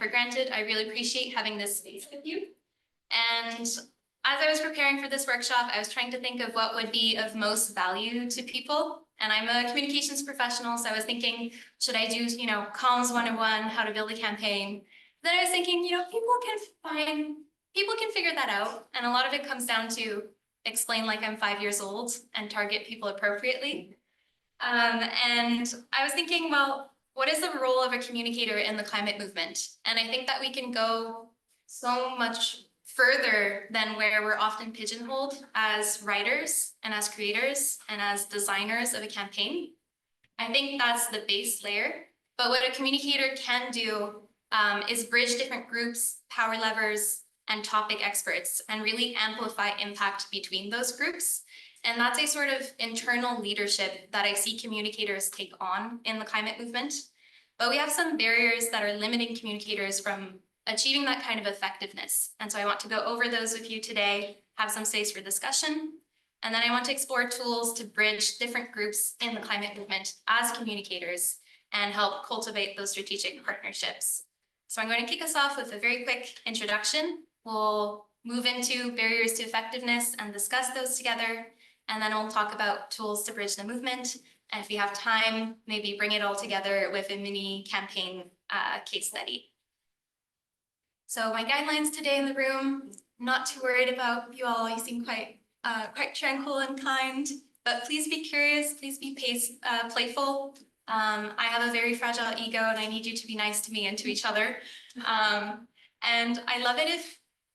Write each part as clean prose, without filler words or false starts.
for granted. I really appreciate having this space with you. And as I was preparing for this workshop, I was trying to think of what would be of most value to people. And I'm a communications professional, so I was thinking, should I do, comms 101, how to build a campaign? Then I was thinking, people can figure that out. And a lot of it comes down to explain like I'm 5 years old and target people appropriately. And I was thinking, well, what is the role of a communicator in the climate movement? And I think that we can go so much further than where we're often pigeonholed as writers and as creators and as designers of a campaign. I think that's the base layer. But what a communicator can do is bridge different groups, power levers, and topic experts, and really amplify impact between those groups. And that's a sort of internal leadership that I see communicators take on in the climate movement. But we have some barriers that are limiting communicators from achieving that kind of effectiveness. And so I want to go over those with you today, have some space for discussion. And then I want to explore tools to bridge different groups in the climate movement as communicators and help cultivate those strategic partnerships. So I'm going to kick us off with a very quick introduction. We'll move into barriers to effectiveness and discuss those together. And then we'll talk about tools to bridge the movement. And if we have time, maybe bring it all together with a mini campaign case study. So my guidelines today in the room, not too worried about you all. You seem quite tranquil and kind, but please be curious, please be playful. I have a very fragile ego and I need you to be nice to me and to each other. And I love it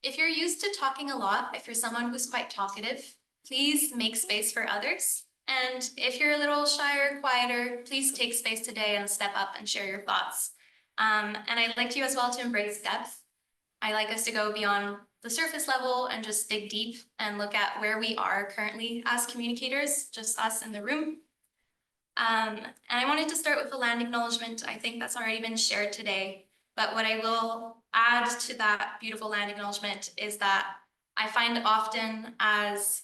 if you're used to talking a lot, if you're someone who's quite talkative, please make space for others. And if you're a little shy or quieter, please take space today and step up and share your thoughts. And I'd like you as well to embrace depth. I like us to go beyond the surface level and just dig deep and look at where we are currently as communicators, just us in the room. And I wanted to start with a land acknowledgement. I think that's already been shared today. But what I will add to that beautiful land acknowledgement is that I find often as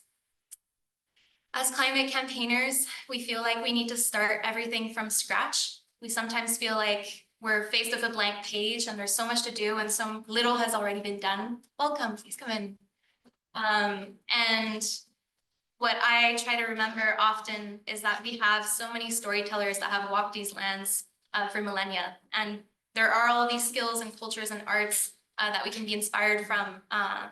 climate campaigners, we feel like we need to start everything from scratch. We sometimes feel like we're faced with a blank page and there's so much to do and so little has already been done. Welcome, please come in. And what I try to remember often is that we have so many storytellers that have walked these lands for millennia. And there are all these skills and cultures and arts that we can be inspired from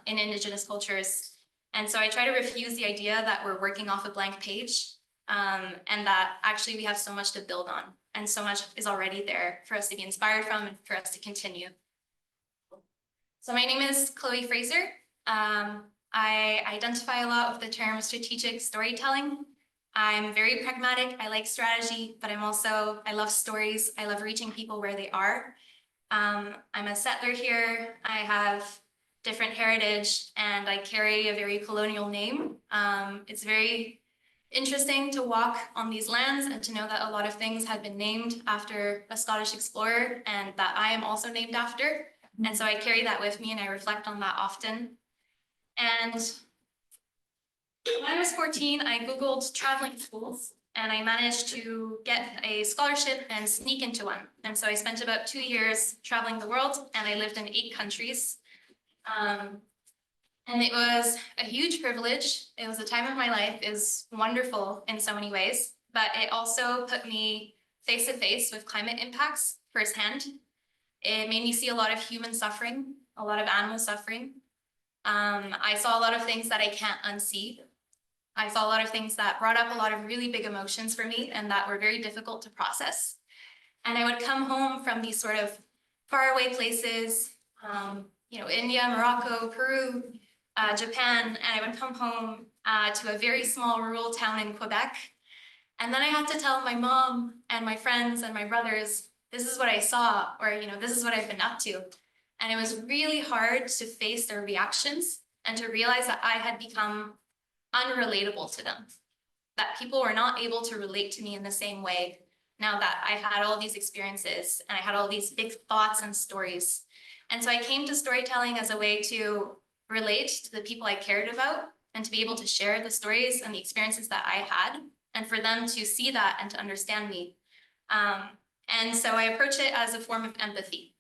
in Indigenous cultures. And so I try to refuse the idea that we're working off a blank page and that actually we have so much to build on and so much is already there for us to be inspired from and for us to continue. So my name is Chloë Fraser. I identify a lot with the term strategic storytelling. I'm very pragmatic. I like strategy, but I love stories. I love reaching people where they are. I'm a settler here. I have different heritage and I carry a very colonial name. It's very interesting to walk on these lands and to know that a lot of things have been named after a Scottish explorer and that I am also named after. And so I carry that with me and I reflect on that often. And when I was 14, I Googled traveling schools and I managed to get a scholarship and sneak into one. And so I spent about 2 years traveling the world and I lived in 8 countries. And it was a huge privilege. It was a time of my life. It was wonderful in so many ways, but it also put me face to face with climate impacts firsthand. It made me see a lot of human suffering, a lot of animal suffering. I saw a lot of things that I can't unsee. I saw a lot of things that brought up a lot of really big emotions for me and that were very difficult to process. And I would come home from these sort of faraway places, India, Morocco, Peru, Japan, and I would come home to a very small rural town in Quebec. And then I had to tell my mom and my friends and my brothers, this is what I saw, or, this is what I've been up to. And it was really hard to face their reactions and to realize that I had become unrelatable to them, that people were not able to relate to me in the same way now that I had all these experiences and I had all these big thoughts and stories. And so I came to storytelling as a way to relate to the people I cared about and to be able to share the stories and the experiences that I had and for them to see that and to understand me. And so I approach it as a form of empathy.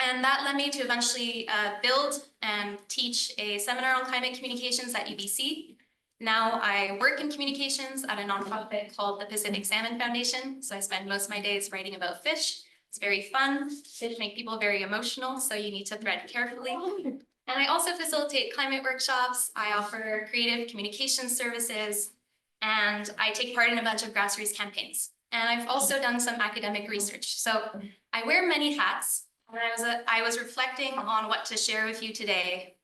And that led me to eventually build and teach a seminar on climate communications at UBC. Now I work in communications at a nonprofit called the Pacific Salmon Foundation. So I spend most of my days writing about fish. It's very fun. Fish make people very emotional, so you need to thread carefully. And I also facilitate climate workshops. I offer creative communication services, and I take part in a bunch of grassroots campaigns. And I've also done some academic research. So I wear many hats. When I was reflecting on what to share with you today,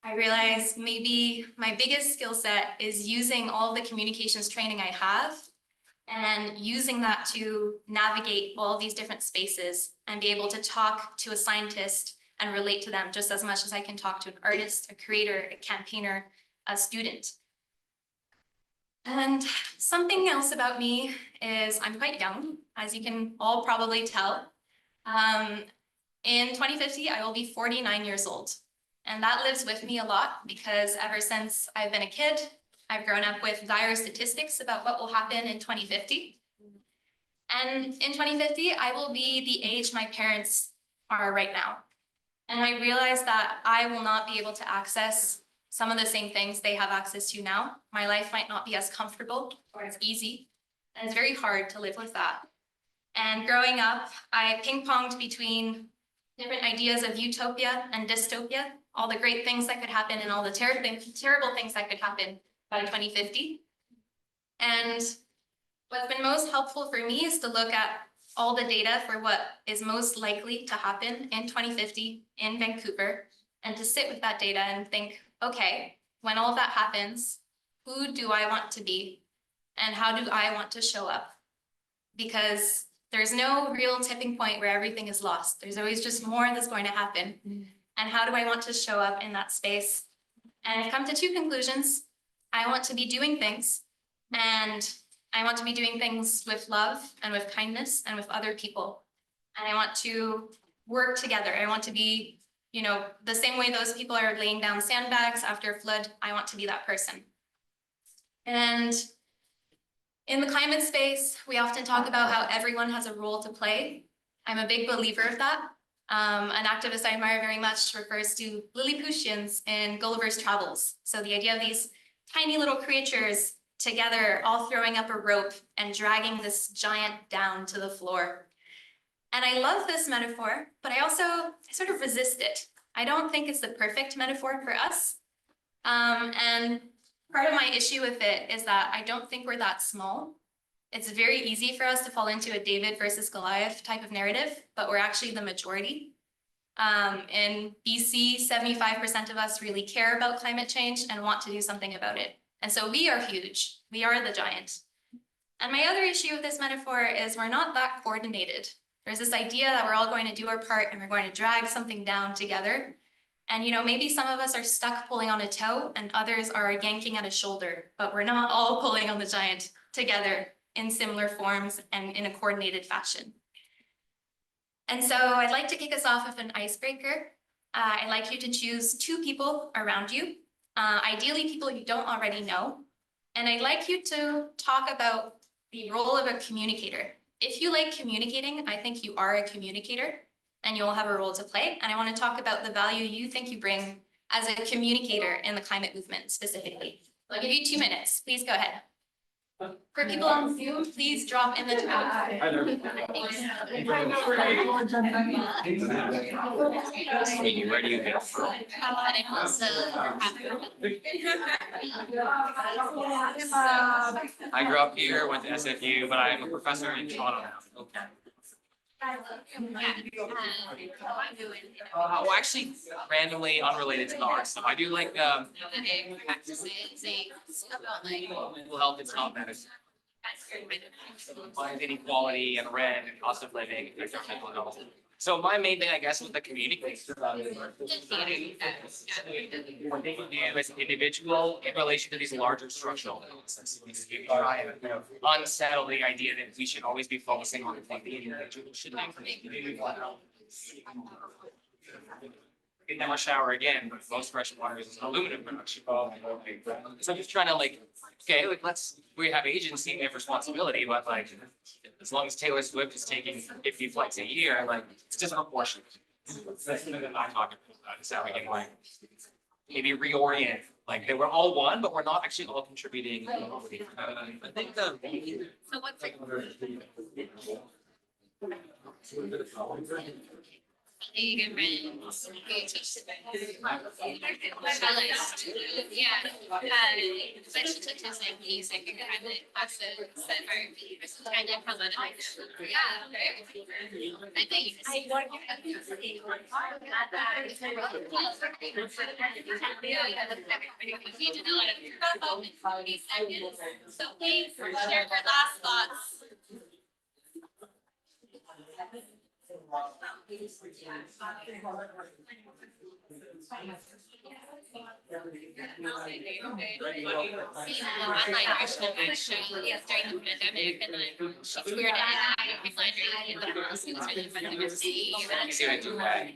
I realized maybe my biggest skill set is using all the communications training I have and using that to navigate all these different spaces and be able to talk to a scientist and relate to them just as much as I can talk to an artist, a creator, a campaigner, a student. And something else about me is I'm quite young, as you can all probably tell. In 2050, I will be 49 years old. And that lives with me a lot because ever since I've been a kid, I've grown up with dire statistics about what will happen in 2050. And in 2050, I will be the age my parents are right now. And I realize that I will not be able to access some of the same things they have access to now. My life might not be as comfortable or as easy, and it's very hard to live with that. And growing up, I ping-ponged between different ideas of utopia and dystopia, all the great things that could happen and all the terrible things that could happen by 2050. And what's been most helpful for me is to look at all the data for what is most likely to happen in 2050 in Vancouver, and to sit with that data and think, okay, when all of that happens, who do I want to be and how do I want to show up? Because there's no real tipping point where everything is lost. There's always just more that's going to happen. And how do I want to show up in that space? And I've come to two conclusions. I want to be doing things, and I want to be doing things with love and with kindness and with other people. And I want to work together. I want to be, the same way those people are laying down sandbags after a flood, I want to be that person. And in the climate space, we often talk about how everyone has a role to play. I'm a big believer of that. An activist I admire very much refers to Lilliputians in Gulliver's Travels. So the idea of these tiny little creatures together, all throwing up a rope and dragging this giant down to the floor. And I love this metaphor, but I sort of resist it. I don't think it's the perfect metaphor for us. And part of my issue with it is that I don't think we're that small. It's very easy for us to fall into a David versus Goliath type of narrative, but we're actually the majority. In BC, 75% of us really care about climate change and want to do something about it. And so we are huge. We are the giant. And my other issue with this metaphor is we're not that coordinated. There's this idea that we're all going to do our part and we're going to drag something down together. And maybe some of us are stuck pulling on a toe and others are yanking at a shoulder, but we're not all pulling on the giant together in similar forms and in a coordinated fashion. And so I'd like to kick us off with an icebreaker. I'd like you to choose two people around you, ideally people you don't already know. And I'd like you to talk about the role of a communicator. If you like communicating, I think you are a communicator and you'll have a role to play. And I want to talk about the value you think you bring as a communicator in the climate movement specifically. I'll give you 2 minutes. Please go ahead. For people on Zoom, please drop in the chat. Where do you go? I grew up here, went to SFU, but I'm a professor in Toronto now. Okay. Well, actually, randomly unrelated to the art stuff. I do like mental health. It's not medicine. Inequality and rent and cost of living and mental health. So my main thing, I guess, was the communication. What they can do as an individual in relation to these larger structural elements. Try and unsettle the idea that we should always be focusing on what the individual should do. they never shower again, but most fresh water is aluminum production. So I'm just trying to like, okay, like we have agency and we have responsibility, but like, as long as Taylor Swift is taking 50 flights a year, like, it's disproportionate. That's something that I'm talking about, is how we can like, maybe reorient, like, they were all one, but we're not actually all contributing. I think So what's it? You can rent, you teach them. Yeah, but she teaches like music and private classes that are kind of problematic. Yeah. I think you need to know about 40 seconds. So please share your last thoughts. Online version of my show during the pandemic, and then she toured it and online during the house. It was really fun to see. see what I do that.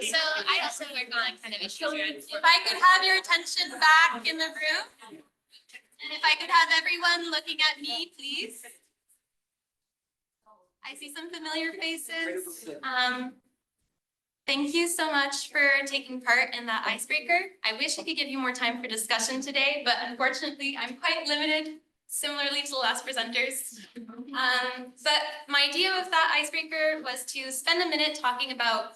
So I also work on kind of issues. If I could have your attention back in the room, and if I could have everyone looking at me, please. I see some familiar faces. Thank you so much for taking part in that icebreaker. I wish I could give you more time for discussion today, but unfortunately, I'm quite limited, similarly to the last presenters. But my idea with that icebreaker was to spend a minute talking about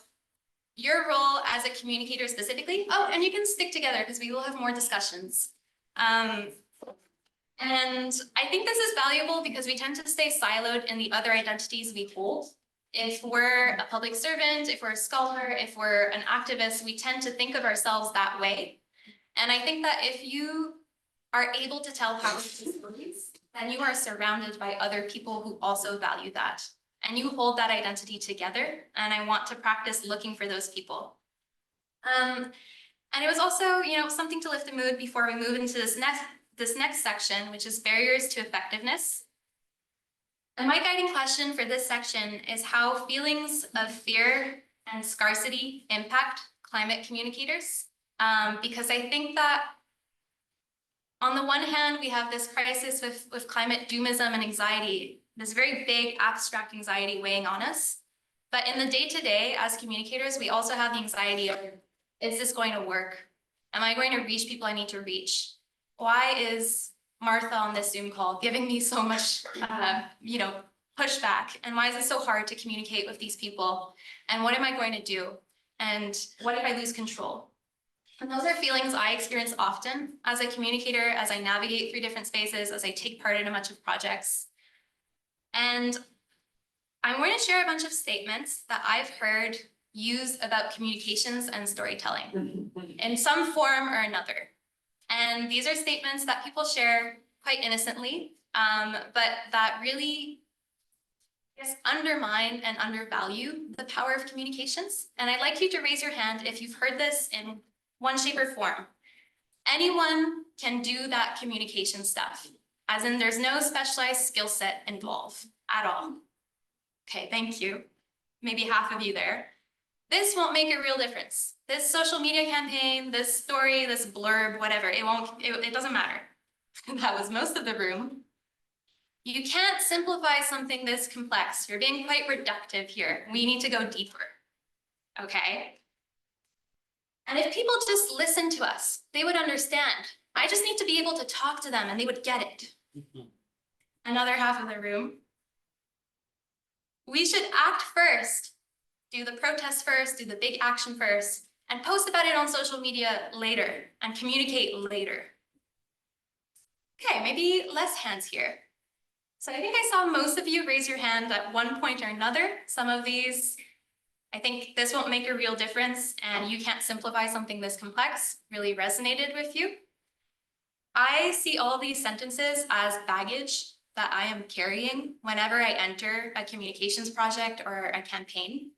your role as a communicator specifically. Oh, and you can stick together because we will have more discussions. And I think this is valuable because we tend to stay siloed in the other identities we hold. If we're a public servant, if we're a scholar, if we're an activist, we tend to think of ourselves that way. And I think that if you are able to tell powerful stories, then you are surrounded by other people who also value that. And you hold that identity together. And I want to practice looking for those people. And it was also, something to lift the mood before we move into this next section, which is barriers to effectiveness. And my guiding question for this section is how feelings of fear and scarcity impact climate communicators. Because I think that on the one hand, we have this crisis with climate doomism and anxiety, this very big abstract anxiety weighing on us. But in the day-to-day, as communicators, we also have the anxiety of, is this going to work? Am I going to reach people I need to reach? Why is Martha on this Zoom call giving me so much, pushback? And why is it so hard to communicate with these people? And what am I going to do? And what if I lose control? And those are feelings I experience often as a communicator, as I navigate through different spaces, as I take part in a bunch of projects. And I'm going to share a bunch of statements that I've heard used about communications and storytelling in some form or another. And these are statements that people share quite innocently, but that really undermine and undervalue the power of communications. And I'd like you to raise your hand if you've heard this in one shape or form. Anyone can do that communication stuff, as in there's no specialized skill set involved at all. Okay, thank you. Maybe half of you there. This won't make a real difference. This social media campaign, this story, this blurb, whatever, it doesn't matter. That was most of the room. You can't simplify something this complex. You're being quite reductive here. We need to go deeper, okay? And if people just listen to us, they would understand. I just need to be able to talk to them and they would get it. Another half of the room. We should act first. Do the protest first, do the big action first, and post about it on social media later and communicate later. Okay, maybe less hands here. So I think I saw most of you raise your hand at one point or another. Some of these, I think this won't make a real difference and you can't simplify something this complex, really resonated with you. I see all these sentences as baggage that I am carrying whenever I enter a communications project or a campaign.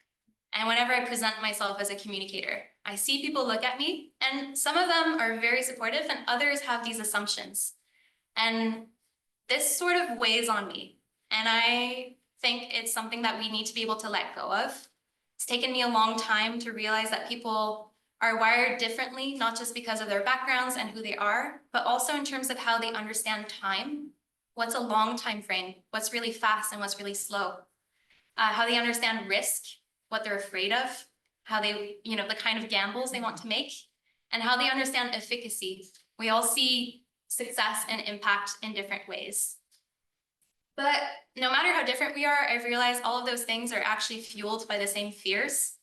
And whenever I present myself as a communicator, I see people look at me and some of them are very supportive and others have these assumptions. And this sort of weighs on me. And I think it's something that we need to be able to let go of. It's taken me a long time to realize that people are wired differently, not just because of their backgrounds and who they are, but also in terms of how they understand time. What's a long time frame? What's really fast and what's really slow? How they understand risk, what they're afraid of, how they, the kind of gambles they want to make, and how they understand efficacy. We all see success and impact in different ways. But no matter how different we are, I've realized all of those things are actually fueled by the same fears.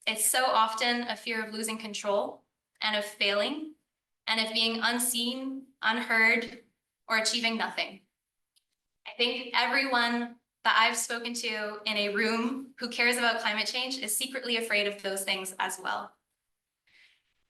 It's so often a fear of losing control and of failing and of being unseen, unheard, or achieving nothing. I think everyone that I've spoken to in a room who cares about climate change is secretly afraid of those things as well.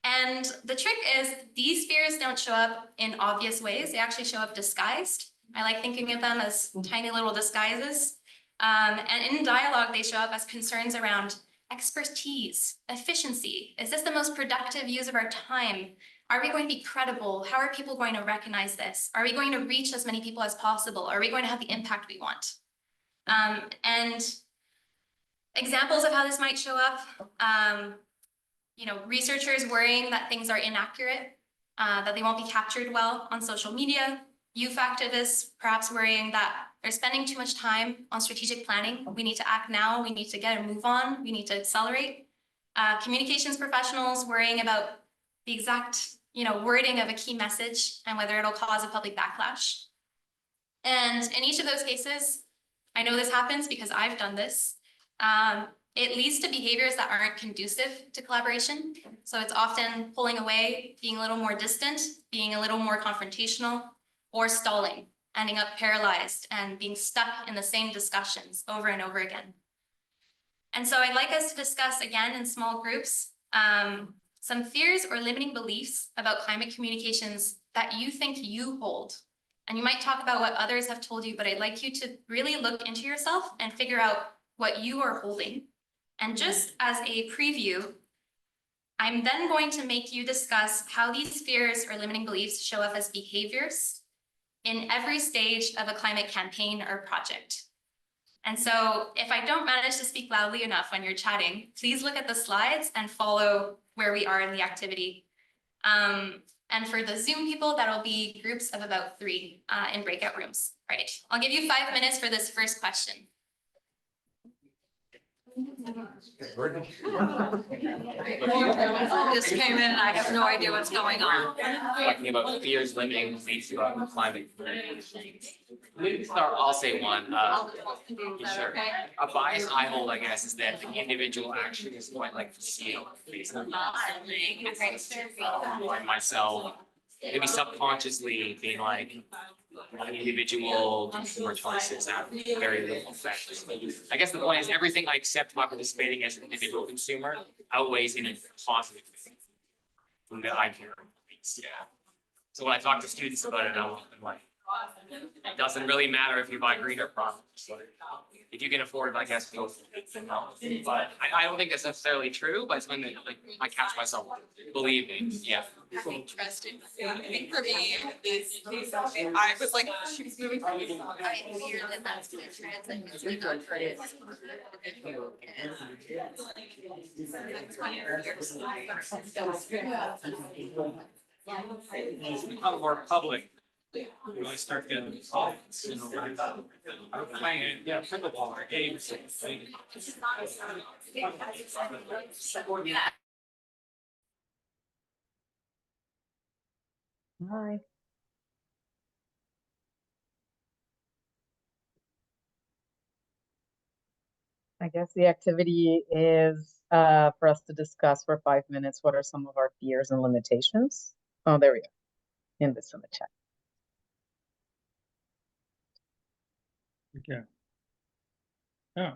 And the trick is these fears don't show up in obvious ways. They actually show up disguised. I like thinking of them as tiny little disguises. And in dialogue, they show up as concerns around expertise, efficiency. Is this the most productive use of our time? Are we going to be credible? How are people going to recognize this? Are we going to reach as many people as possible? Are we going to have the impact we want? And examples of how this might show up, researchers worrying that things are inaccurate, that they won't be captured well on social media, youth activists perhaps worrying that they're spending too much time on strategic planning. We need to act now, we need to get a move on, we need to accelerate. Communications professionals worrying about the exact wording of a key message and whether it'll cause a public backlash. And in each of those cases, I know this happens because I've done this. It leads to behaviors that aren't conducive to collaboration. So it's often pulling away, being a little more distant, being a little more confrontational, or stalling, ending up paralyzed and being stuck in the same discussions over and over again. And so I'd like us to discuss again in small groups, some fears or limiting beliefs about climate communications that you think you hold. And you might talk about what others have told you, but I'd like you to really look into yourself and figure out what you are holding. And just as a preview, I'm then going to make you discuss how these fears or limiting beliefs show up as behaviors in every stage of a climate campaign or project. And so if I don't manage to speak loudly enough when you're chatting, please look at the slides and follow where we are in the activity. And for the Zoom people, that'll be groups of about 3 in breakout rooms. Right, I'll give you 5 minutes for this first question. Just came in and I have no idea what's going on. Talking about fears limiting beliefs about climate. I'll say one. Sure. A bias I hold, I guess, is that the individual action is quite like foreseeable based on myself. Maybe subconsciously being like individual consumer choices have very little effect. I guess the point is everything I accept by participating as an individual consumer outweighs any positive thing that I care about. Yeah. So when I talk to students about it, I'm like, it doesn't really matter if you buy green or profit. If you can afford it, I guess go for it. But I don't think that's necessarily true, but it's when I catch myself believing. Yeah. Interesting. I think for me, I was like, she was moving from me. I fear that that's going to translate into good for it. That's my It's become more public. I start getting comments, I'm playing, pickleball or games. Hi. I guess the activity is for us to discuss for 5 minutes what are some of our fears and limitations. Oh, there we go. In this in the chat. Okay. Yeah.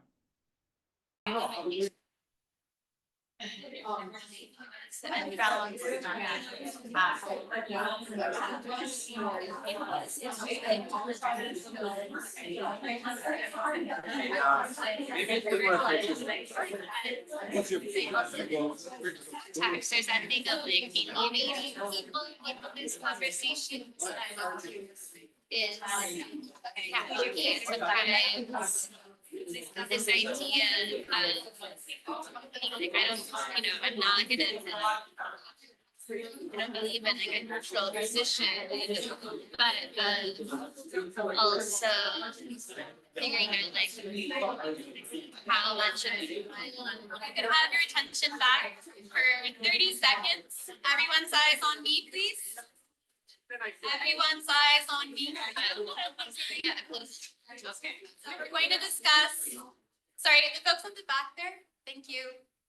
Taxers, I think of like alienating people in this conversation. is capturing sometimes this idea of, like, I don't, I'm not gonna, I don't believe in like a neutral position, but also figuring out like how much of you can have your attention back for 30 seconds. Everyone's eyes on me, please. Everyone's eyes on me. Yeah, close. Okay. We're going to discuss. Sorry, the folks at the back there. Thank you.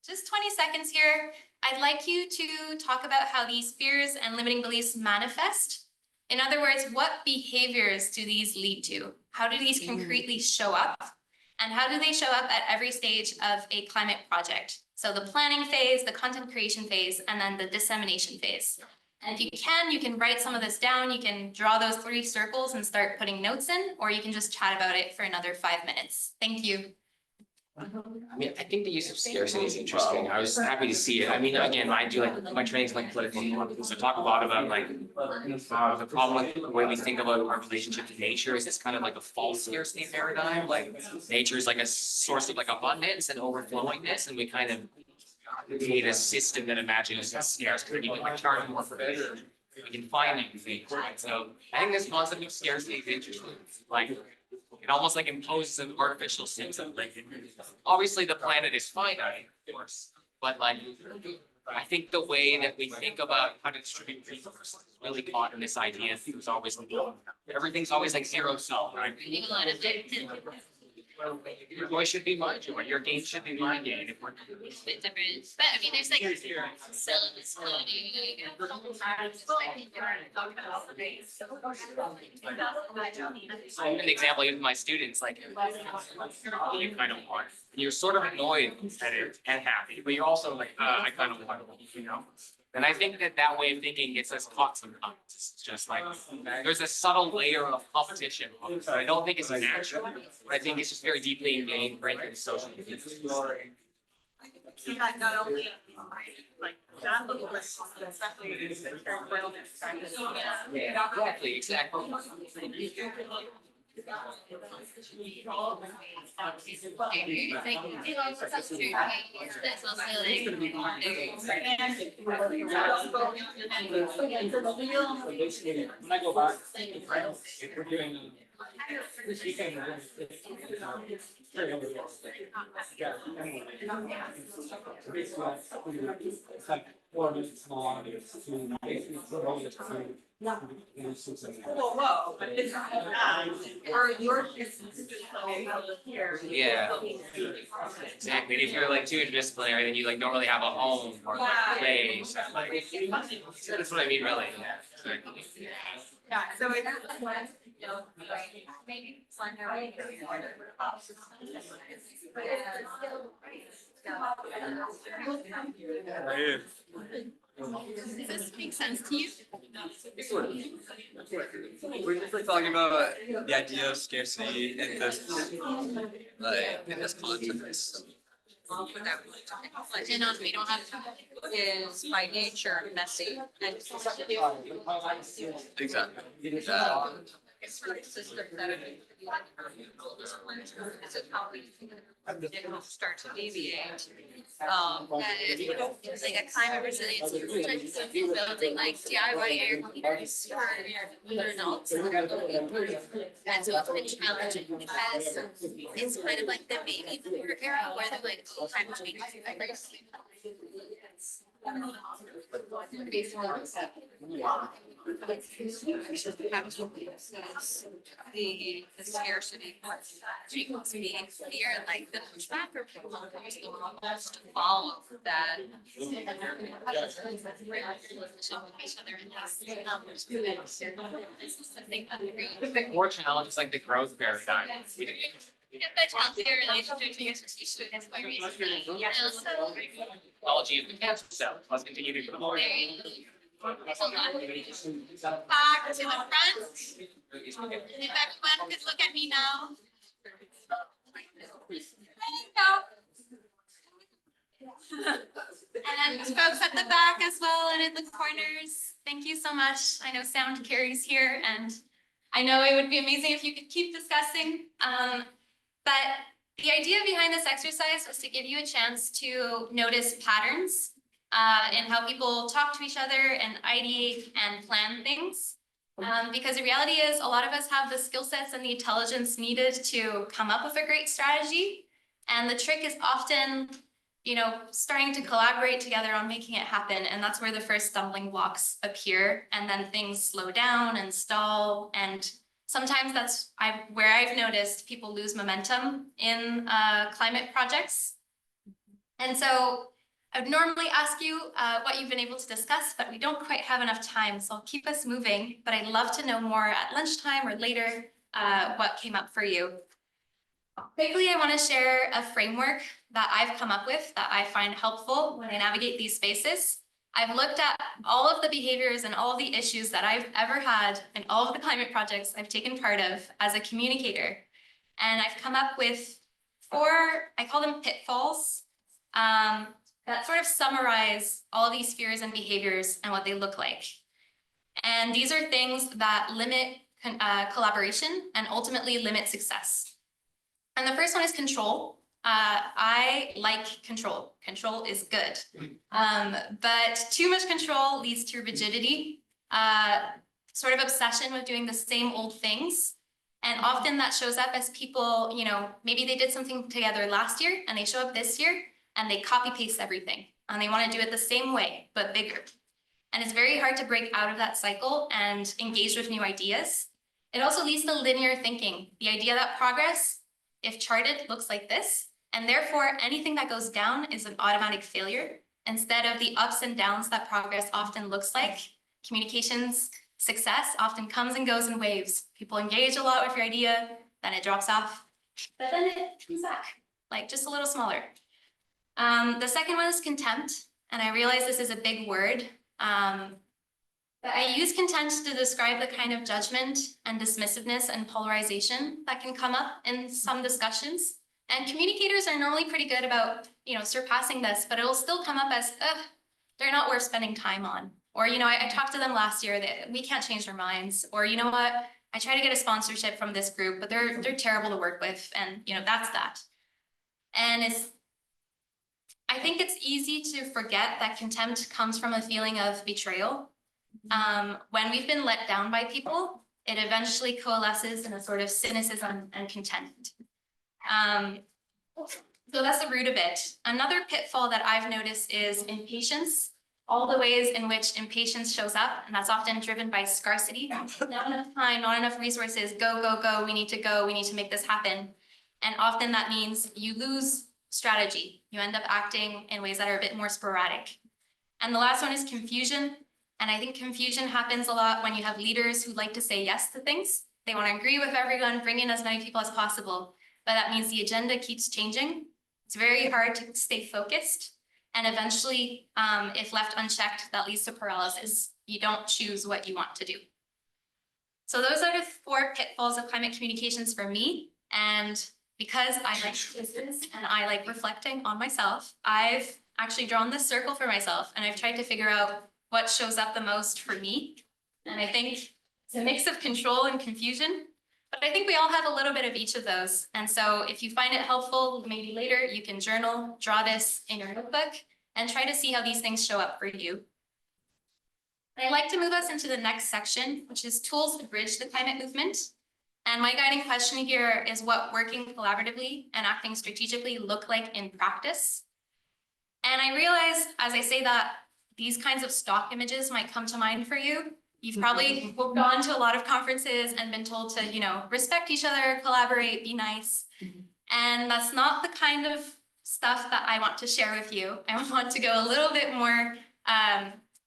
Just 20 seconds here. I'd like you to talk about how these fears and limiting beliefs manifest. In other words, what behaviors do these lead to? How do these concretely show up? And how do they show up at every stage of a climate project? So the planning phase, the content creation phase, and then the dissemination phase. And if you can write some of this down. You can draw those 3 circles and start putting notes in, or you can just chat about it for another 5 minutes. Thank you. I mean, I think the use of scarcity is interesting. I was happy to see it. I mean, again, I do like my training's like political economy, so I talk a lot about like the problem with the way we think about our relationship to nature is it's kind of like a false scarcity paradigm. Like nature is like a source of like abundance and overflowingness, and we kind of create a system that imagines it's scarce because we can like charge more for it. Or we can find new things, right? So I think this concept of scarcity is interesting. Like it almost like imposes an artificial sense of like, obviously the planet is finite, of course, but like, I think the way that we think about how to distribute resources is really caught in this idea that there's always like, everything's always like zero sum, right? Your joy should be my joy, your gain should be my gain. If we're It's a bit different, but I mean, there's like syllabus coding. an example, even my students, like, you kind of want, you're sort of annoyed at it and happy, but you're also like, I kind of want it, And I think that that way of thinking gets us caught sometimes. It's just like, there's a subtle layer of competition. I don't think it's natural, but I think it's just very deeply ingrained in social media. Not only like that little bit, especially Yeah, exactly. When I go back, if we're doing this weekend, we're going to yeah, anyway. So basically, it's like 4 minutes long. It's to basically promote it to. Whoa, but it's or your here. Yeah, exactly. And if you're like too interdisciplinary, then you like don't really have a home or like place. And, like, that's what I mean, really. Yeah, so it maybe Does this make sense to you? We're just like talking about the idea of scarcity in this, like, in this context. And on we don't have is by nature messy and Exactly. it's really system that is it how we start to deviate. it's like a climate resilience project, so if you're building like DIY air cleaners for adults. And so it's been challenging because it's kind of like the baby boomer era where they're like, oh, climate change is everything. The scarcity makes me fear like the pushback or people almost to follow that. I think more challenge is like the growth paradigm. But healthier relationship to your students by reason. And also, Technology of the cancer cell. Let's continue to grow. there's a lot. Back to the front. If everyone could look at me now. There you go. And folks at the back as well and in the corners, thank you so much. I know sound carries here and I know it would be amazing if you could keep discussing. But the idea behind this exercise was to give you a chance to notice patterns in how people talk to each other and ideate and plan things. Because the reality is a lot of us have the skill sets and the intelligence needed to come up with a great strategy. And the trick is often, starting to collaborate together on making it happen. And that's where the first stumbling blocks appear. And then things slow down and stall. And sometimes that's where I've noticed people lose momentum in climate projects. And so I would normally ask you what you've been able to discuss, but we don't quite have enough time. So I'll keep us moving, but I'd love to know more at lunchtime or later what came up for you. Quickly, I want to share a framework that I've come up with that I find helpful when I navigate these spaces. I've looked at all of the behaviors and all of the issues that I've ever had in all of the climate projects I've taken part of as a communicator. And I've come up with 4, I call them pitfalls, that sort of summarize all of these fears and behaviors and what they look like. And these are things that limit collaboration and ultimately limit success. And the first one is control. I like control. Control is good. But too much control leads to rigidity, sort of obsession with doing the same old things. And often that shows up as people, maybe they did something together last year and they show up this year and they copy paste everything and they want to do it the same way, but bigger. And it's very hard to break out of that cycle and engage with new ideas. It also leads to linear thinking. The idea that progress, if charted, looks like this, and therefore anything that goes down is an automatic failure instead of the ups and downs that progress often looks like. Communications success often comes and goes in waves. People engage a lot with your idea, then it drops off, but then it comes back, like just a little smaller. The second one is contempt, and I realize this is a big word, but I use contempt to describe the kind of judgment and dismissiveness and polarization that can come up in some discussions. And communicators are normally pretty good about, surpassing this, but it'll still come up as, they're not worth spending time on. Or, I talked to them last year that we can't change their minds. Or, you know what, I try to get a sponsorship from this group, but they're terrible to work with. And, that's that. And I think it's easy to forget that contempt comes from a feeling of betrayal. When we've been let down by people, it eventually coalesces in a sort of cynicism and contempt. So that's the root of it. Another pitfall that I've noticed is impatience. All the ways in which impatience shows up, and that's often driven by scarcity. Not enough time, not enough resources, go, go, go, we need to make this happen. And often that means you lose strategy. You end up acting in ways that are a bit more sporadic. And the last one is confusion. And I think confusion happens a lot when you have leaders who like to say yes to things. They want to agree with everyone, bring in as many people as possible. But that means the agenda keeps changing. It's very hard to stay focused. And eventually, if left unchecked, that leads to paralysis. You don't choose what you want to do. So those are the 4 pitfalls of climate communications for me. And because I like business and I like reflecting on myself, I've actually drawn this circle for myself. And I've tried to figure out what shows up the most for me. And I think it's a mix of control and confusion. But I think we all have a little bit of each of those. And so if you find it helpful, maybe later you can journal, draw this in your notebook, and try to see how these things show up for you. And I'd like to move us into the next section, which is tools to bridge the climate movement. And my guiding question here is what working collaboratively and acting strategically look like in practice. And I realize as I say that these kinds of stock images might come to mind for you. You've probably gone to a lot of conferences and been told to, respect each other, collaborate, be nice. And that's not the kind of stuff that I want to share with you. I want to go a little bit more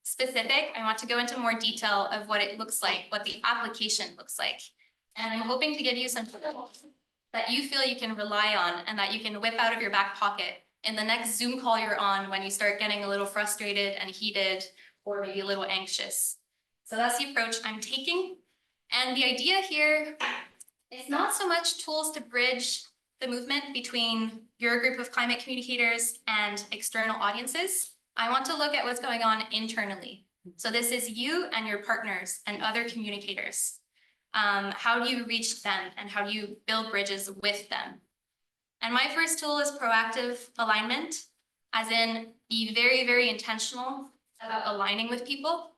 specific. I want to go into more detail of what it looks like, what the application looks like. And I'm hoping to give you some tools that you feel you can rely on and that you can whip out of your back pocket in the next Zoom call you're on when you start getting a little frustrated and heated or maybe a little anxious. So that's the approach I'm taking. And the idea here is not so much tools to bridge the movement between your group of climate communicators and external audiences. I want to look at what's going on internally. So this is you and your partners and other communicators. How do you reach them and how do you build bridges with them? And my first tool is proactive alignment, as in be very, very intentional about aligning with people,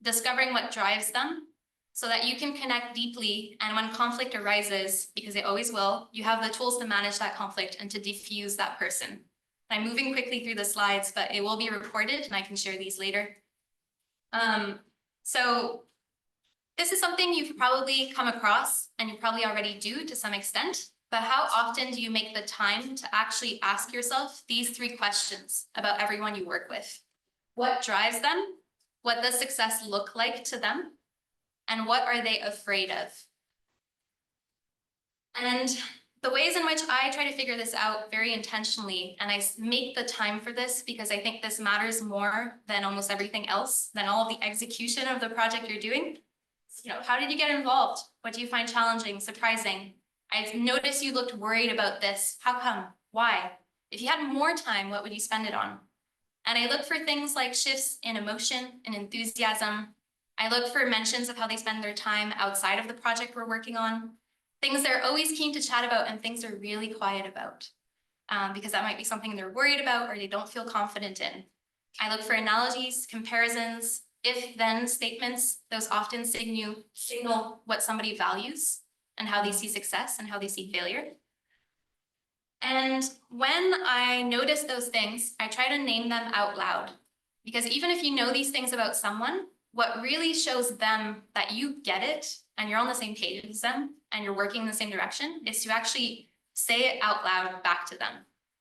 discovering what drives them, so that you can connect deeply. And when conflict arises, because it always will, you have the tools to manage that conflict and to diffuse that person. I'm moving quickly through the slides, but it will be recorded and I can share these later. So this is something you've probably come across and you probably already do to some extent, but how often do you make the time to actually ask yourself these 3 questions about everyone you work with? What drives them? What does success look like to them? And what are they afraid of? And the ways in which I try to figure this out very intentionally, and I make the time for this because I think this matters more than almost everything else, than all of the execution of the project you're doing. You know, how did you get involved? What do you find challenging, surprising? I've noticed you looked worried about this. How come? Why? If you had more time, what would you spend it on? And I look for things like shifts in emotion and enthusiasm. I look for mentions of how they spend their time outside of the project we're working on, things they're always keen to chat about and things they're really quiet about, because that might be something they're worried about or they don't feel confident in. I look for analogies, comparisons, if-then statements. Those often signal what somebody values and how they see success and how they see failure. And when I notice those things, I try to name them out loud. Because even if you know these things about someone, what really shows them that you get it and you're on the same page as them and you're working in the same direction is to actually say it out loud back to them.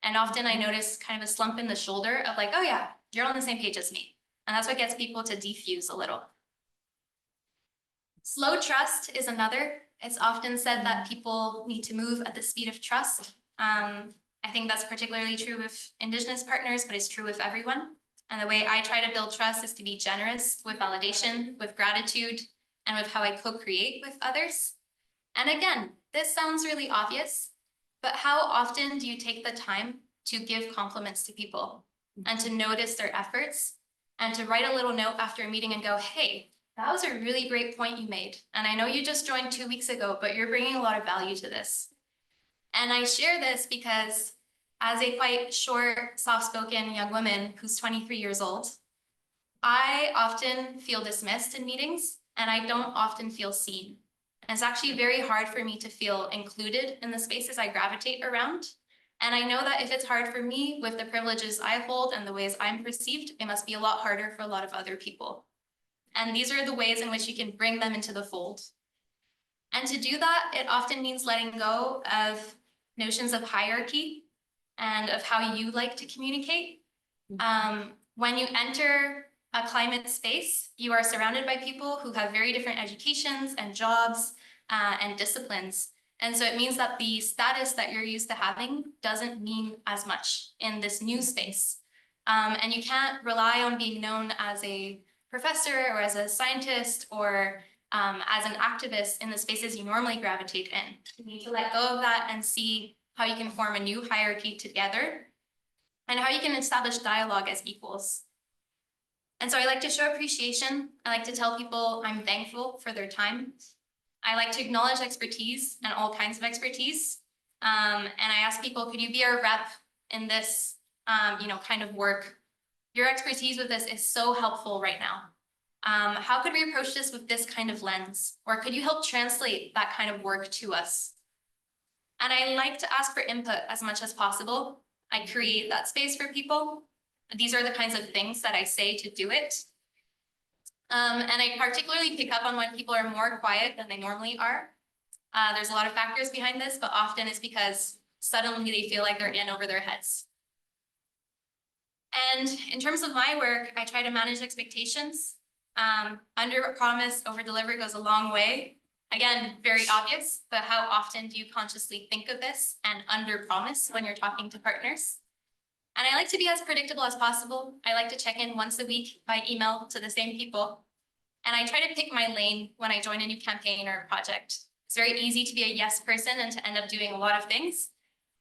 And often I notice kind of a slump in the shoulder of like, oh yeah, you're on the same page as me. And that's what gets people to defuse a little. Slow trust is another. It's often said that people need to move at the speed of trust. I think that's particularly true with Indigenous partners, but it's true with everyone. And the way I try to build trust is to be generous with validation, with gratitude, and with how I co-create with others. And again, this sounds really obvious, but how often do you take the time to give compliments to people and to notice their efforts and to write a little note after a meeting and go, hey, that was a really great point you made. And I know you just joined 2 weeks ago, but you're bringing a lot of value to this. And I share this because as a quite short, soft-spoken young woman who's 23 years old, I often feel dismissed in meetings and I don't often feel seen. And it's actually very hard for me to feel included in the spaces I gravitate around. And I know that if it's hard for me with the privileges I hold and the ways I'm perceived, it must be a lot harder for a lot of other people. And these are the ways in which you can bring them into the fold. And to do that, it often means letting go of notions of hierarchy and of how you like to communicate. When you enter a climate space, you are surrounded by people who have very different educations and jobs and disciplines. And so it means that the status that you're used to having doesn't mean as much in this new space. And you can't rely on being known as a professor or as a scientist or as an activist in the spaces you normally gravitate in. You need to let go of that and see how you can form a new hierarchy together and how you can establish dialogue as equals. And so I like to show appreciation. I like to tell people I'm thankful for their time. I like to acknowledge expertise and all kinds of expertise. And I ask people, could you be our rep in this kind of work? Your expertise with this is so helpful right now. How could we approach this with this kind of lens? Or could you help translate that kind of work to us? And I like to ask for input as much as possible. I create that space for people. These are the kinds of things that I say to do it. And I particularly pick up on when people are more quiet than they normally are. There's a lot of factors behind this, but often it's because suddenly they feel like they're in over their heads. And in terms of my work, I try to manage expectations. Under promise, over deliver goes a long way. Again, very obvious, but how often do you consciously think of this and under promise when you're talking to partners? And I like to be as predictable as possible. I like to check in once a week by email to the same people. And I try to pick my lane when I join a new campaign or a project. It's very easy to be a yes person and to end up doing a lot of things.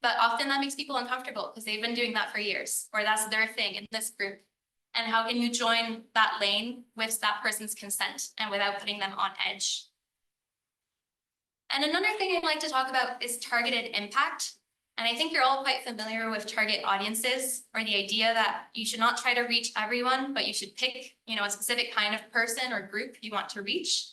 But often that makes people uncomfortable because they've been doing that for years, or that's their thing in this group. And how can you join that lane with that person's consent and without putting them on edge? And another thing I'd like to talk about is targeted impact. And I think you're all quite familiar with target audiences, or the idea that you should not try to reach everyone, but you should pick, a specific kind of person or group you want to reach.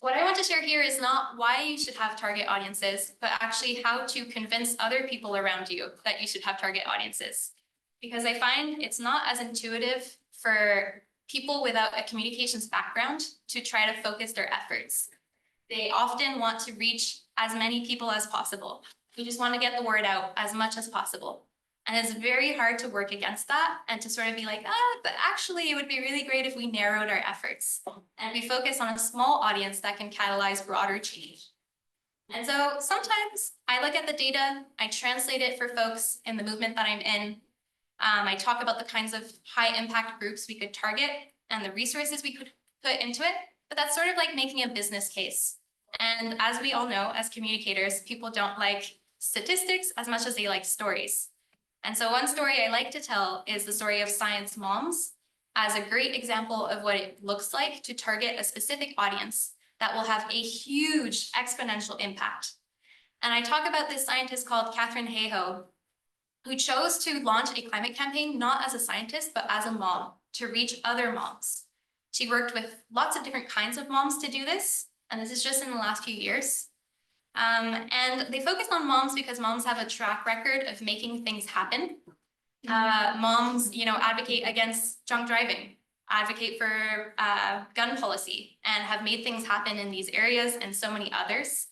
What I want to share here is not why you should have target audiences, but actually how to convince other people around you that you should have target audiences. Because I find it's not as intuitive for people without a communications background to try to focus their efforts. They often want to reach as many people as possible. You just want to get the word out as much as possible. And it's very hard to work against that and to sort of be like, but actually it would be really great if we narrowed our efforts and we focus on a small audience that can catalyze broader change. And so sometimes I look at the data, I translate it for folks in the movement that I'm in. I talk about the kinds of high impact groups we could target and the resources we could put into it, but that's sort of like making a business case. And as we all know, as communicators, people don't like statistics as much as they like stories. And so one story I like to tell is the story of science moms as a great example of what it looks like to target a specific audience that will have a huge exponential impact. And I talk about this scientist called Katharine Hayhoe, who chose to launch a climate campaign, not as a scientist, but as a mom to reach other moms. She worked with lots of different kinds of moms to do this. And this is just in the last few years. And they focus on moms because moms have a track record of making things happen. Moms, advocate against drunk driving, advocate for gun policy, and have made things happen in these areas and so many others.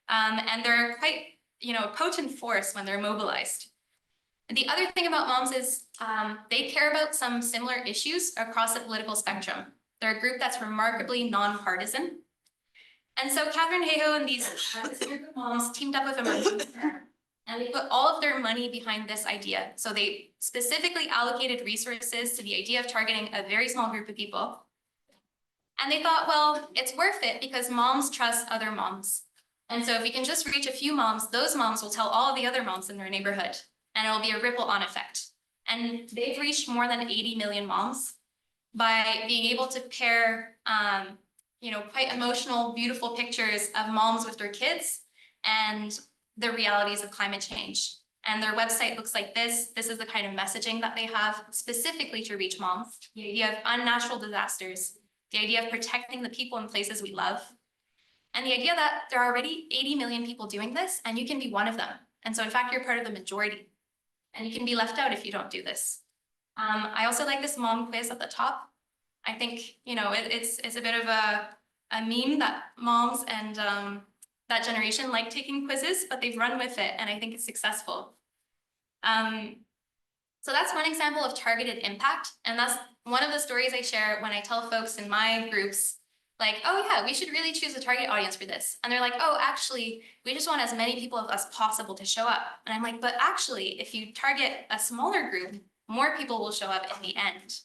And they're quite, a potent force when they're mobilized. And the other thing about moms is they care about some similar issues across the political spectrum. They're a group that's remarkably nonpartisan. And so Katharine Hayhoe and this group of moms teamed up with Emerging and they put all of their money behind this idea. So they specifically allocated resources to the idea of targeting a very small group of people. And they thought, well, it's worth it because moms trust other moms. And so if we can just reach a few moms, those moms will tell all the other moms in their neighborhood, and it will be a ripple-on effect. And they've reached more than 80 million moms by being able to pair quite emotional, beautiful pictures of moms with their kids and the realities of climate change. And their website looks like this. This is the kind of messaging that they have specifically to reach moms. The idea of unnatural disasters, the idea of protecting the people and places we love, and the idea that there are already 80 million people doing this and you can be one of them. And so in fact, you're part of the majority and you can be left out if you don't do this. I also like this mom quiz at the top. I think, it's a bit of a meme that moms and that generation like taking quizzes, but they've run with it and I think it's successful. So that's one example of targeted impact. And that's one of the stories I share when I tell folks in my groups, like, oh yeah, we should really choose a target audience for this. And they're like, oh, actually, we just want as many people as possible to show up. And I'm like, but actually, if you target a smaller group, more people will show up in the end.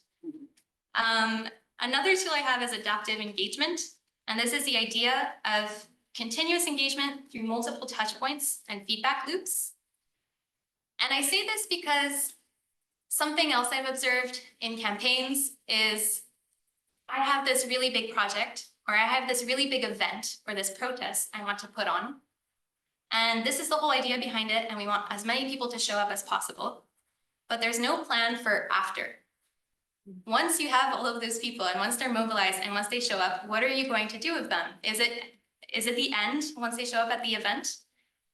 Another tool I have is adaptive engagement. And this is the idea of continuous engagement through multiple touch points and feedback loops. And I say this because something else I've observed in campaigns is I have this really big project, or I have this really big event or this protest I want to put on. And this is the whole idea behind it. And we want as many people to show up as possible. But there's no plan for after. Once you have all of those people and once they're mobilized and once they show up, what are you going to do with them? Is it the end once they show up at the event?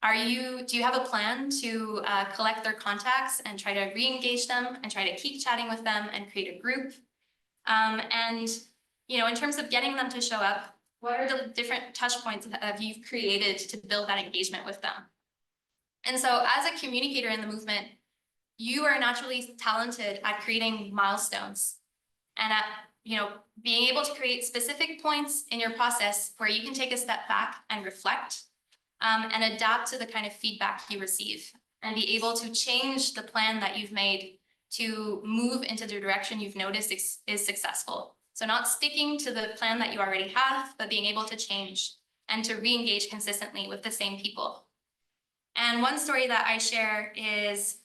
Do you have a plan to collect their contacts and try to re-engage them and try to keep chatting with them and create a group? And in terms of getting them to show up, what are the different touch points that you've created to build that engagement with them? And so as a communicator in the movement, you are naturally talented at creating milestones and at being able to create specific points in your process where you can take a step back and reflect and adapt to the kind of feedback you receive and be able to change the plan that you've made to move into the direction you've noticed is successful. So not sticking to the plan that you already have, but being able to change and to re-engage consistently with the same people. And one story that I share is,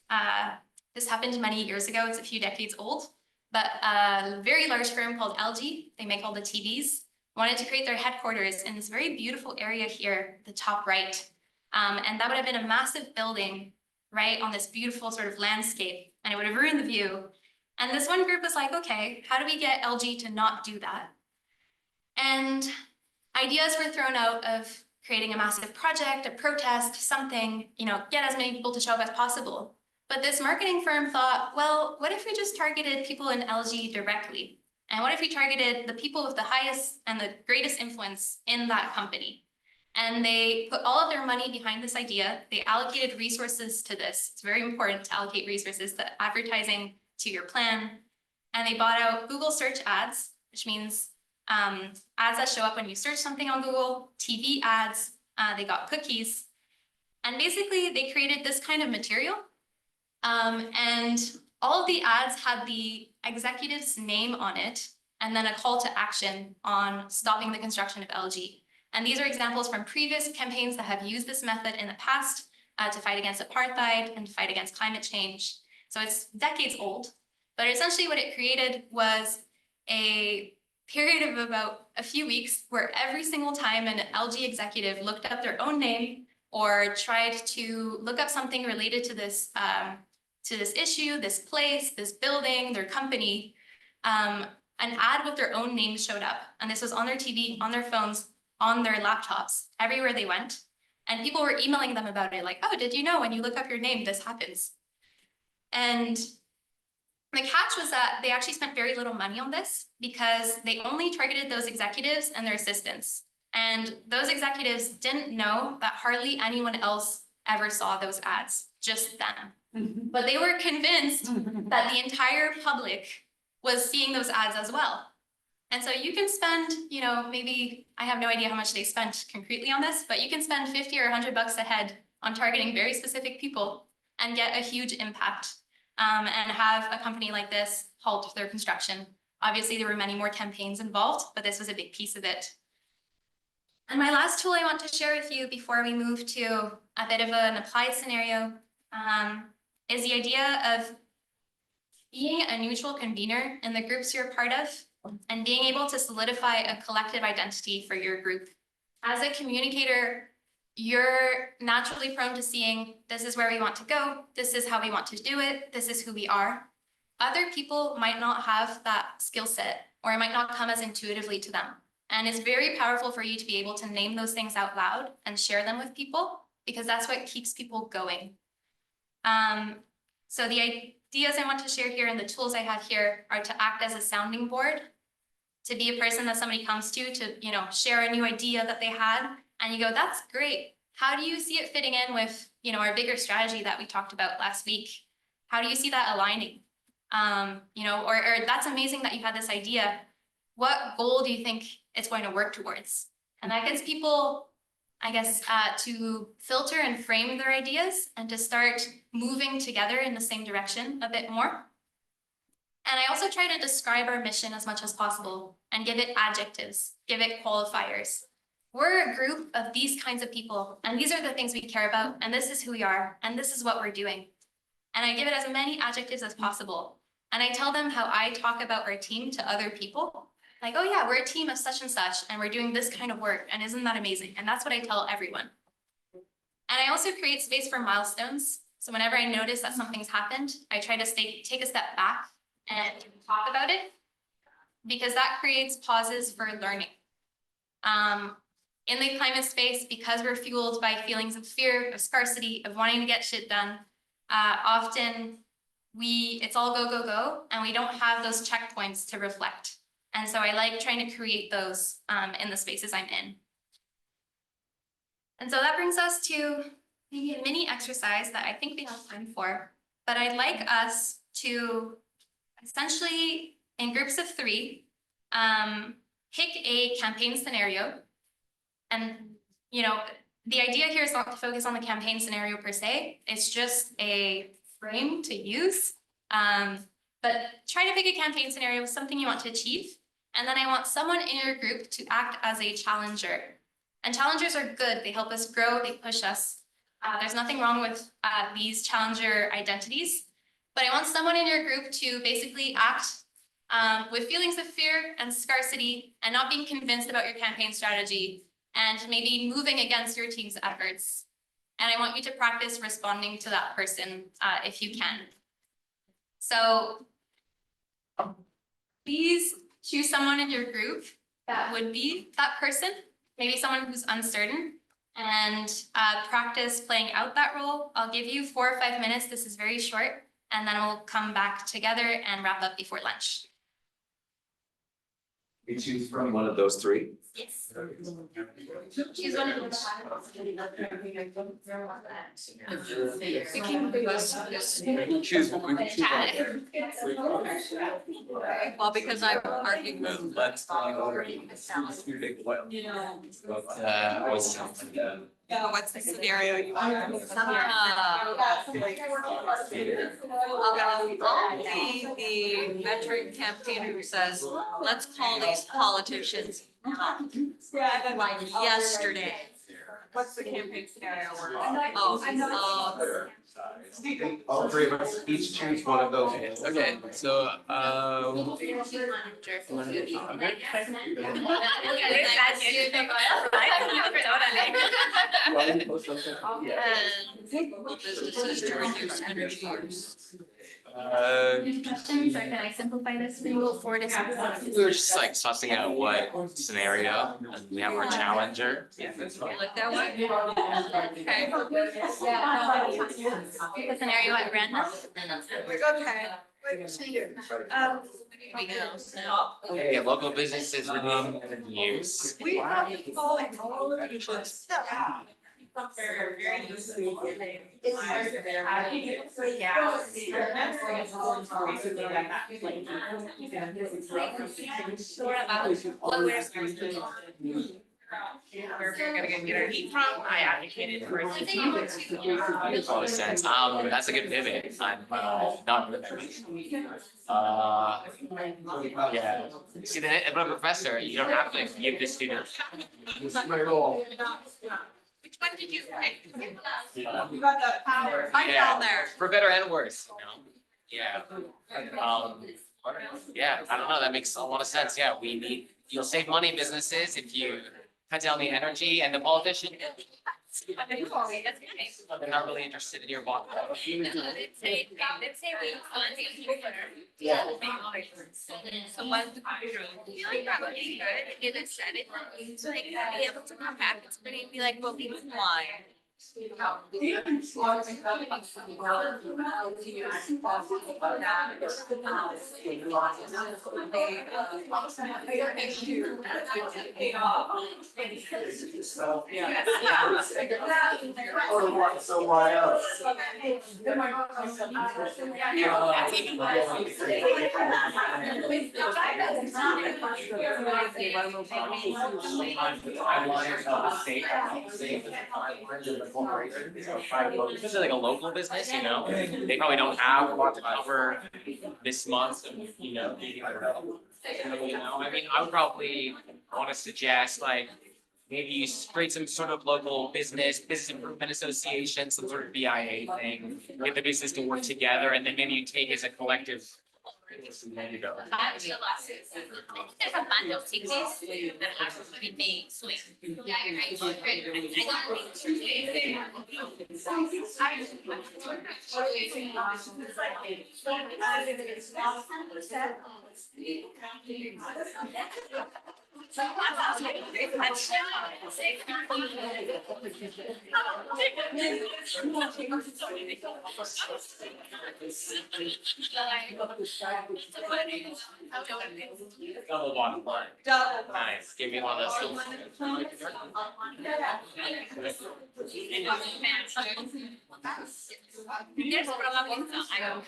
this happened many years ago, it's a few decades old, but a very large firm called LG, they make all the TVs, wanted to create their headquarters in this very beautiful area here, the top right. And that would have been a massive building, right, on this beautiful sort of landscape, and it would have ruined the view. And this one group was like, okay, how do we get LG to not do that? And ideas were thrown out of creating a massive project, a protest, something, get as many people to show up as possible. But this marketing firm thought, well, what if we just targeted people in LG directly? And what if we targeted the people with the highest and the greatest influence in that company? And they put all of their money behind this idea. They allocated resources to this. It's very important to allocate resources to advertising, to your plan. And they bought out Google search ads, which means ads that show up when you search something on Google, TV ads, they got cookies. And basically they created this kind of material. And all of the ads had the executive's name on it, and then a call to action on stopping the construction of LG. And these are examples from previous campaigns that have used this method in the past to fight against apartheid and to fight against climate change. So it's decades old, but essentially what it created was a period of about a few weeks where every single time an LG executive looked up their own name or tried to look up something related to this issue, this place, this building, their company, an ad with their own name showed up. And this was on their TV, on their phones, on their laptops, everywhere they went. And people were emailing them about it, like, oh, did you know when you look up your name, this happens? And the catch was that they actually spent very little money on this because they only targeted those executives and their assistants. And those executives didn't know that hardly anyone else ever saw those ads, just them. But they were convinced that the entire public was seeing those ads as well. And so you can spend, maybe, I have no idea how much they spent concretely on this, but you can spend 50 or 100 bucks a head on targeting very specific people and get a huge impact and have a company like this halt their construction. Obviously, there were many more campaigns involved, but this was a big piece of it. And my last tool I want to share with you before we move to a bit of an applied scenario is the idea of being a neutral convener in the groups you're a part of and being able to solidify a collective identity for your group. As a communicator, you're naturally prone to seeing, this is where we want to go, this is how we want to do it, this is who we are. Other people might not have that skill set, or it might not come as intuitively to them. And it's very powerful for you to be able to name those things out loud and share them with people, because that's what keeps people going. So the ideas I want to share here and the tools I have here are to act as a sounding board, to be a person that somebody comes to share a new idea that they had, and you go, that's great. How do you see it fitting in with, our bigger strategy that we talked about last week? How do you see that aligning? Or that's amazing that you had this idea. What goal do you think it's going to work towards? And that gets people, I guess, to filter and frame their ideas and to start moving together in the same direction a bit more. And I also try to describe our mission as much as possible and give it adjectives, give it qualifiers. We're a group of these kinds of people, and these are the things we care about, and this is who we are, and this is what we're doing. And I give it as many adjectives as possible. And I tell them how I talk about our team to other people. Like, oh yeah, we're a team of such and such, and we're doing this kind of work, and isn't that amazing? And that's what I tell everyone. And I also create space for milestones. So whenever I notice that something's happened, I try to take a step back and talk about it, because that creates pauses for learning. In the climate space, because we're fueled by feelings of fear, of scarcity, of wanting to get shit done, often it's all go, go, go, and we don't have those checkpoints to reflect. And so I like trying to create those in the spaces I'm in. And so that brings us to maybe a mini exercise that I think we have time for, but I'd like us to essentially, in groups of 3, pick a campaign scenario. And, the idea here is not to focus on the campaign scenario per se. It's just a frame to use. But try to pick a campaign scenario with something you want to achieve. And then I want someone in your group to act as a challenger. And challengers are good. They help us grow. They push us. There's nothing wrong with these challenger identities. But I want someone in your group to basically act with feelings of fear and scarcity and not being convinced about your campaign strategy and maybe moving against your team's efforts. And I want you to practice responding to that person if you can. So please choose someone in your group that would be that person, maybe someone who's uncertain, and practice playing out that role. I'll give you 4 or 5 minutes. This is very short, and then we'll come back together and wrap up before lunch. We choose from one of those three. Yes. Choose one of them. We can do this. Choose one. Well, because I'm arguing with. Let's big whale. What's What's the scenario you want? I'll be the veteran campaigner who says, let's call these politicians like yesterday. What's the campaign scenario? All three of us each choose one of those. Okay, so, Businesses to reduce energy use. Questions, or can I simplify this for you? 4 to 6. We were just like sussing out what scenario, and we have our challenger. You like that one? Okay. The scenario at random. Okay. Yeah, local businesses reduce energy use. We have people in all of the where we're gonna get our heat from, I advocated for. Makes a lot of sense. That's a good pivot. I'm not really. Yeah. See, but a professor, you don't have to give the student. Which one did you pick? You got the power. I down there. For better and worse, you know? Yeah. Yeah, I don't know, that makes a lot of sense. Yeah, you'll save money businesses if you cut down the energy, and the politician, they're not really interested in your bottom. So once the feeling probably good, get it said it, so they can be able to come back and somebody be like, well, leave it line. So why else? Especially like a local business, you know, they probably don't have a lot to cover this month, you know. I mean, I would probably want to suggest like maybe you create some sort of local business improvement association, some sort of BIA thing, get the business to work together, and then maybe you take as a collective. There you go. There's a bunch of cities that actually make swing. Yeah, you're Double bottom line. Double. Nice, give me one of those. There's probably some, I don't.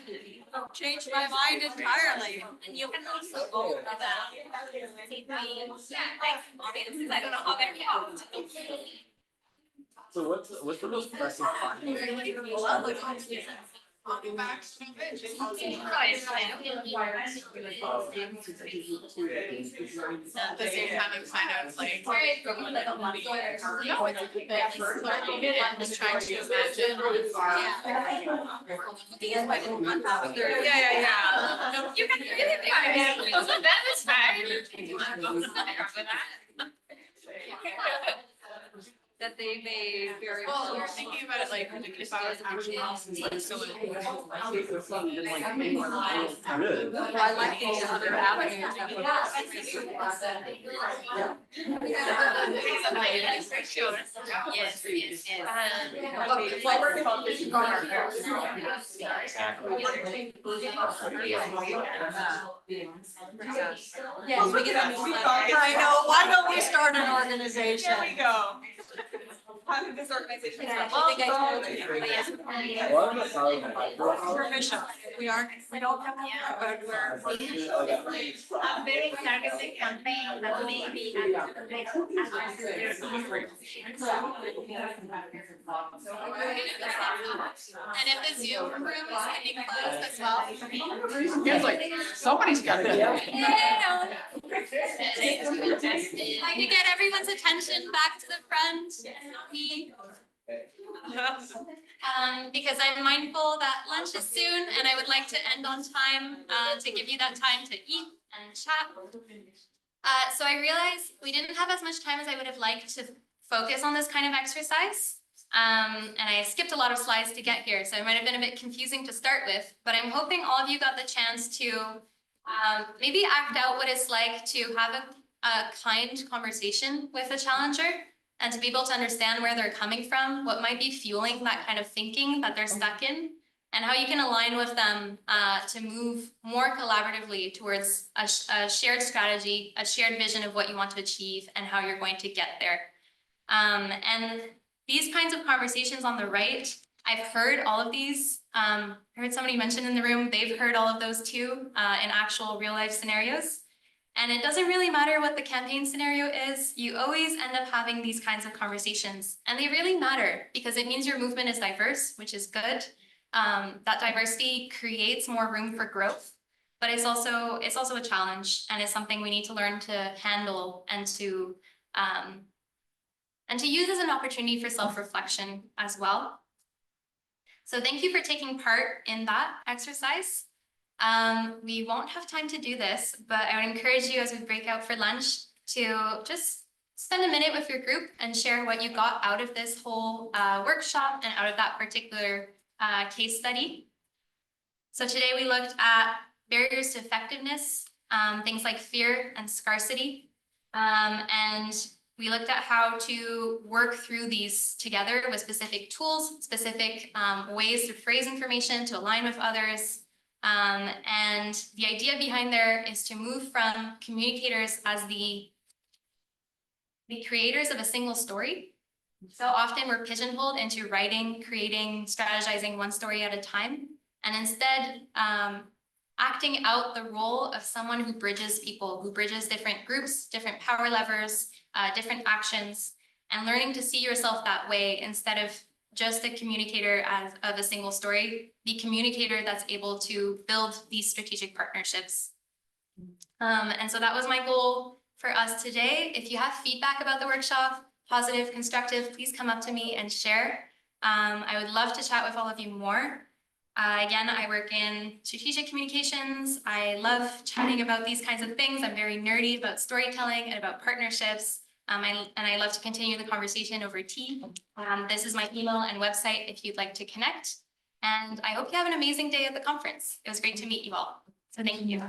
Changed my mind entirely. And you can also go for that. I don't know how they're helped. So what's the most pressing? on the back of it. At the same time, I'm kind of like. No, it's a good thing. I'm just trying to imagine. Yeah. No, you can really think of it. That is fine. That they may very. Well, you're thinking about it like, if I was actually like someone. Well, I like these other avenues. Yes, yes, yes. Yes, we get. I know, why don't we start an organization? There we go. How did this organization start? I think I told you. Permission, we are, we don't have, but we're. A very targeted campaign that may be. And if the Zoom room is getting closed as well. It's like, somebody's got to get it. I could get everyone's attention back to the front, me. Because I'm mindful that lunch is soon and I would like to end on time, to give you that time to eat and chat. So I realized we didn't have as much time as I would have liked to focus on this kind of exercise. And I skipped a lot of slides to get here, so it might have been a bit confusing to start with, but I'm hoping all of you got the chance to maybe act out what it's like to have a kind conversation with a challenger and to be able to understand where they're coming from, what might be fueling that kind of thinking that they're stuck in, and how you can align with them to move more collaboratively towards a shared strategy, a shared vision of what you want to achieve and how you're going to get there. And these kinds of conversations on the right, I've heard all of these. I heard somebody mention in the room, they've heard all of those too in actual real life scenarios. And it doesn't really matter what the campaign scenario is, you always end up having these kinds of conversations. And they really matter because it means your movement is diverse, which is good. That diversity creates more room for growth, but it's also a challenge, and it's something we need to learn to handle and to use as an opportunity for self-reflection as well. So thank you for taking part in that exercise. We won't have time to do this, but I would encourage you as we break out for lunch to just spend a minute with your group and share what you got out of this whole workshop and out of that particular case study. So today we looked at barriers to effectiveness, things like fear and scarcity, and we looked at how to work through these together with specific tools, specific ways to phrase information to align with others. And the idea behind there is to move from communicators as the creators of a single story. So often we're pigeonholed into writing, creating, strategizing one story at a time, and instead acting out the role of someone who bridges people, who bridges different groups, different power levers, different actions, and learning to see yourself that way instead of just a communicator of a single story, the communicator that's able to build these strategic partnerships. And so that was my goal for us today. If you have feedback about the workshop, positive, constructive, please come up to me and share. I would love to chat with all of you more. Again, I work in strategic communications. I love chatting about these kinds of things. I'm very nerdy about storytelling and about partnerships. And I love to continue the conversation over tea. This is my email and website if you'd like to connect. And I hope you have an amazing day at the conference. It was great to meet you all. So thank you.